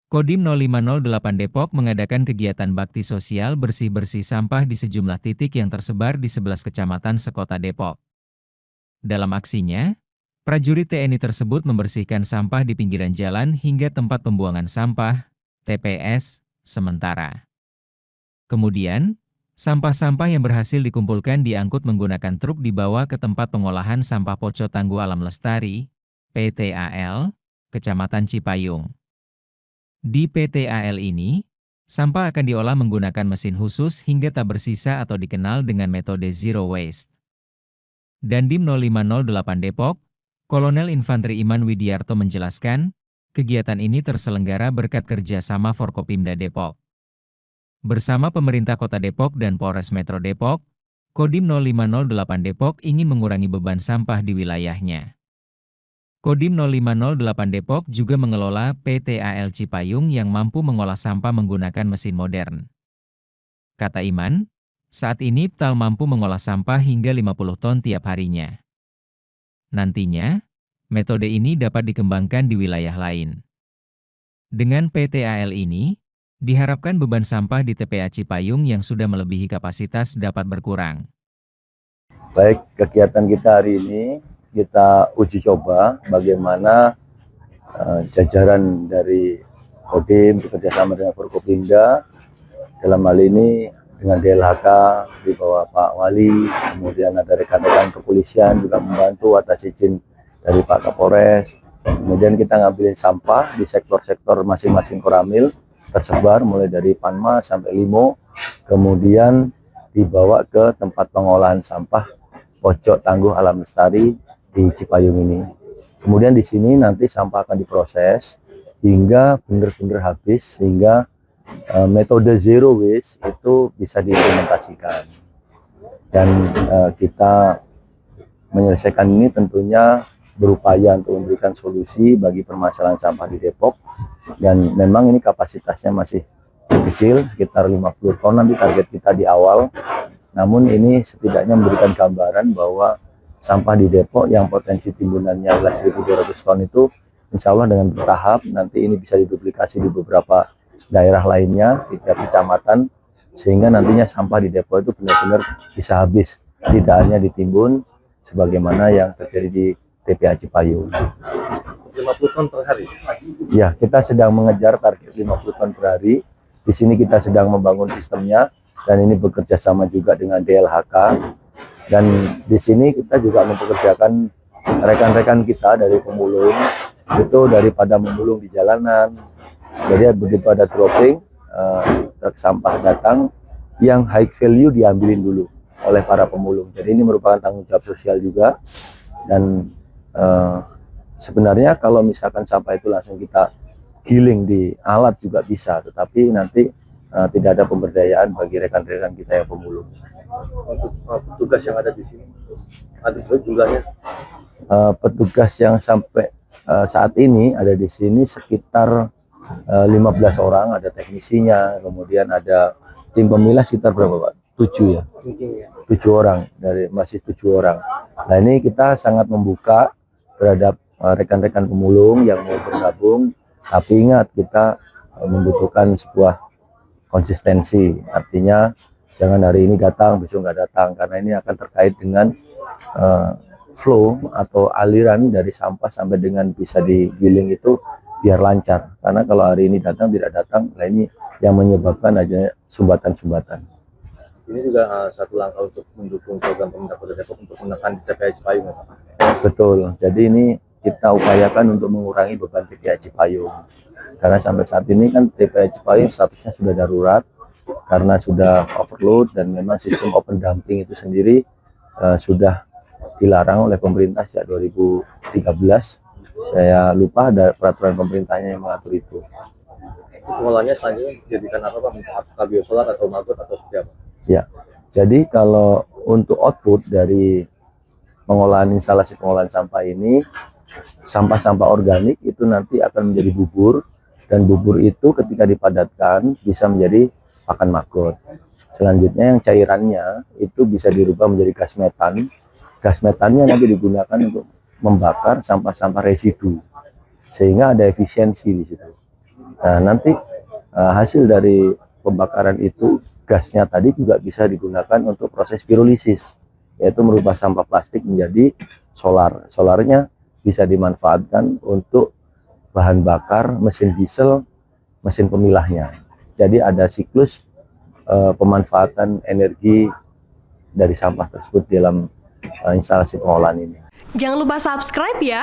Kodim 0508 Depok mengadakan kegiatan bakti sosial bersih-bersih sampah di sejumlah titik yang tersebar di 11 kecamatan sekota Depok. Dalam aksinya, prajurit TNI tersebut membersihkan sampah di pinggiran jalan hingga tempat pembuangan sampah, TPS, sementara. Kemudian, sampah-sampah yang berhasil dikumpulkan diangkut menggunakan truk dibawa ke tempat pengolahan sampah Poco Tangguh Alam Lestari, PTAL, Kecamatan Cipayung. Di PTAL ini, sampah akan diolah menggunakan mesin khusus hingga tak bersisa atau dikenal dengan metode zero waste. Dandim 0508 Depok, Kolonel Infanteri Iman Widiarto menjelaskan, kegiatan ini terselenggara berkat kerjasama Forkopimda Depok. Bersama pemerintah Kota Depok dan Polres Metro Depok, Kodim 0508 Depok ingin mengurangi beban sampah di wilayahnya. Kodim 0508 Depok juga mengelola PTAL Cipayung yang mampu mengolah sampah menggunakan mesin modern. Kata Iman, saat ini PTAL mampu mengolah sampah hingga 50 ton tiap harinya. Nantinya, metode ini dapat dikembangkan di wilayah lain. Dengan PTAL ini, diharapkan beban sampah di TPA Cipayung yang sudah melebihi kapasitas dapat berkurang. Baik, kegiatan kita hari ini kita uji coba bagaimana jajaran dari Kodim bekerjasama dengan Forkopimda dalam hal ini dengan DLHK di bawah Pak Wali, kemudian ada rekan-rekan kepolisian juga membantu atas izin dari Pak Kapolres. Kemudian kita ngambilin sampah di sektor-sektor masing-masing koramil tersebar mulai dari Panma sampai Limo, kemudian dibawa ke tempat pengolahan sampah Pojok Tangguh Alam Lestari di Cipayung ini. Kemudian di sini nanti sampah akan diproses hingga benar-benar habis, sehingga metode zero waste itu bisa diimplementasikan. Dan kita menyelesaikan ini tentunya berupaya untuk memberikan solusi bagi permasalahan sampah di Depok. Dan memang ini kapasitasnya masih kecil, sekitar 50 ton nanti target kita di awal. Namun ini setidaknya memberikan gambaran bahwa sampah di Depok yang potensi timbunannya adalah 1.200 ton itu insya Allah dengan bertahap nanti ini bisa diduplikasi di beberapa daerah lainnya di tiap kecamatan, sehingga nantinya sampah di Depok itu benar-benar bisa habis, tidak hanya ditimbun sebagaimana yang terjadi di TPA Cipayung. 50 ton per hari? Ya, kita sedang mengejar target 50 ton per hari. Di sini kita sedang membangun sistemnya, dan ini bekerja sama juga dengan DLHK. Dan di sini kita juga mempekerjakan rekan-rekan kita dari pemulung, itu daripada memulung di jalanan. Jadi begitu ada dropping, truk sampah datang, yang high value diambilin dulu oleh para pemulung. Jadi ini merupakan tanggung jawab sosial juga. Dan sebenarnya kalau misalkan sampah itu langsung kita giling di alat juga bisa, tetapi nanti tidak ada pemberdayaan bagi rekan-rekan kita yang pemulung. Untuk petugas yang ada di sini, ada jumlahnya? Petugas yang sampai saat ini ada di sini sekitar 15 orang, ada teknisinya, kemudian ada tim pemilah sekitar berapa Pak? 7 ya? 7 orang, masih 7 orang. Nah ini kita sangat membuka terhadap rekan-rekan pemulung yang mau bergabung, tapi ingat kita membutuhkan sebuah konsistensi, artinya jangan hari ini datang, besok nggak datang, karena ini akan terkait dengan flow atau aliran dari sampah sampai dengan bisa digiling itu biar lancar. Karena kalau hari ini datang tidak datang, nah ini yang menyebabkan adanya sumbatan-sumbatan. Ini juga satu langkah untuk mendukung program pemerintah Kota Depok untuk menekan TPA Cipayung. Betul. Jadi ini kita upayakan untuk mengurangi beban TPA Cipayung. Karena sampai saat ini kan TPA Cipayung statusnya sudah darurat karena sudah overload, dan memang sistem open dumping itu sendiri sudah dilarang oleh pemerintah sejak 2013. Saya lupa ada peraturan pemerintahnya yang mengatur itu. Pengolahannya selanjutnya dijadikan apa Pak? Apakah biosolar atau maggot atau seperti apa? Ya, jadi kalau untuk output dari pengolahan instalasi pengolahan sampah ini, sampah-sampah organik itu nanti akan menjadi bubur, dan bubur itu ketika dipadatkan bisa menjadi pakan maggot. Selanjutnya yang cairannya itu bisa dirubah menjadi gas metan. Gas metannya nanti digunakan untuk membakar sampah-sampah residu, sehingga ada efisiensi di situ. Nah, nanti hasil dari pembakaran itu, gasnya tadi juga bisa digunakan untuk proses pirolisis, yaitu merubah sampah plastik menjadi solar. Solarnya bisa dimanfaatkan untuk bahan bakar mesin diesel, mesin pemilahnya. Jadi ada siklus pemanfaatan energi dari sampah tersebut dalam instalasi pengolahan ini. Jangan lupa subscribe ya.